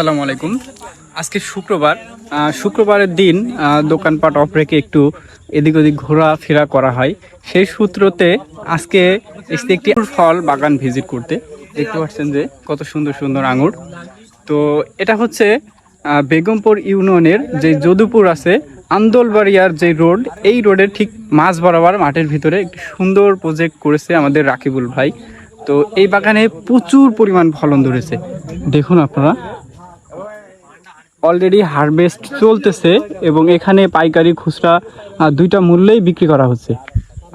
আসসালামু আলাইকুম। আজকে শুক্রবারের দিন দোকানপাট অফ রেখে একটু এদিক ওদিক ঘোরাফেরা করা হয়। সেই সূত্রতে আজকে এসে একটি ফল বাগান ভিজিট করতে। দেখতে পাচ্ছেন যে কত সুন্দর সুন্দর আঙুর। তো এটা হচ্ছে বেগমপুর ইউনিয়নের যে যদুপুর আছে, আন্দোলবাড়িয়ার যে রোড, এই রোডের ঠিক মাঝ বরাবর মাঠের ভিতরে একটি সুন্দর প্রজেক্ট করেছে আমাদের রাকিবুল ভাই। তো এই বাগানে প্রচুর পরিমাণ ফলন ধরেছে, দেখুন আপনারা। অলরেডি হারভেস্ট চলতেছে এবং এখানে পাইকারি খুচরা দুইটা মূল্যেই বিক্রি করা হচ্ছে।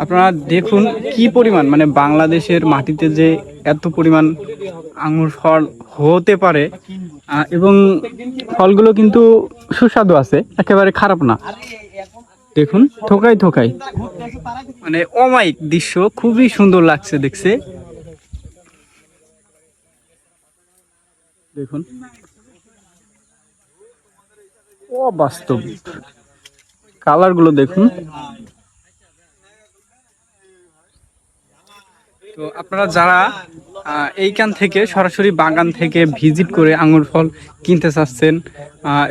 আপনারা দেখুন কি পরিমাণ, মানে বাংলাদেশের মাটিতে যে এত পরিমাণ আঙুর ফল হতে পারে, এবং ফলগুলো কিন্তু সুস্বাদু আছে, একেবারে খারাপ না। দেখুন থোকাই থোকাই, মানে অমায়িক দৃশ্য, খুবই সুন্দর লাগছে দেখছে। দেখুন অবাস্তব কালার গুলো দেখুন। তো আপনারা যারা এইখান থেকে সরাসরি বাগান থেকে ভিজিট করে আঙুর ফল কিনতে চাচ্ছেন,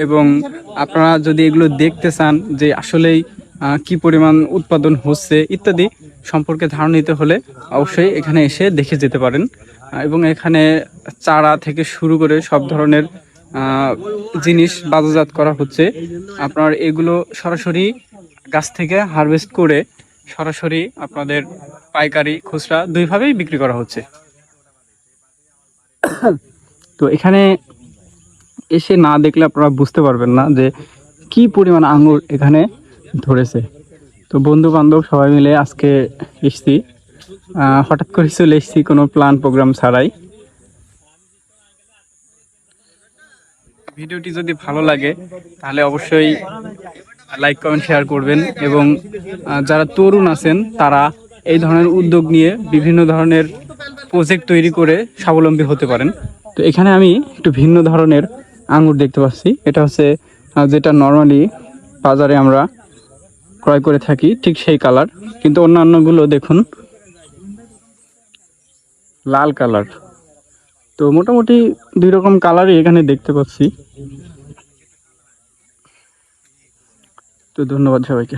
এবং আপনারা যদি এগুলো দেখতে চান যে আসলেই কি পরিমাণ উৎপাদন হচ্ছে ইত্যাদি সম্পর্কে ধারণা নিতে হলে অবশ্যই এখানে এসে দেখে যেতে পারেন। এবং এখানে চারা থেকে শুরু করে সব ধরনের জিনিস বাজারজাত করা হচ্ছে। আপনার এগুলো সরাসরি গাছ থেকে হারভেস্ট করে সরাসরি আপনাদের পাইকারি খুচরা দুইভাবেই বিক্রি করা হচ্ছে। তো এখানে এসে না দেখলে আপনারা বুঝতে পারবেন না যে কি পরিমাণ আঙুর এখানে ধরেছে। তো বন্ধু বান্ধব সবাই মিলে আজকে এসছি, হঠাৎ করে চলে এসছি কোনো প্ল্যান প্রোগ্রাম ছাড়াই। ভিডিওটি যদি ভালো লাগে তাহলে অবশ্যই লাইক কমেন্ট শেয়ার করবেন, এবং যারা তরুণ আছেন তারা এই ধরনের উদ্যোগ নিয়ে বিভিন্ন ধরনের প্রজেক্ট তৈরি করে স্বাবলম্বী হতে পারেন। তো এখানে আমি একটু ভিন্ন ধরনের আঙুর দেখতে পাচ্ছি। এটা হচ্ছে যেটা নর্মালি বাজারে আমরা ক্রয় করে থাকি, ঠিক সেই কালার, কিন্তু অন্যান্যগুলো দেখুন লাল কালার। তো মোটামুটি দুই রকম কালারই এখানে দেখতে পাচ্ছি। তো ধন্যবাদ সবাইকে।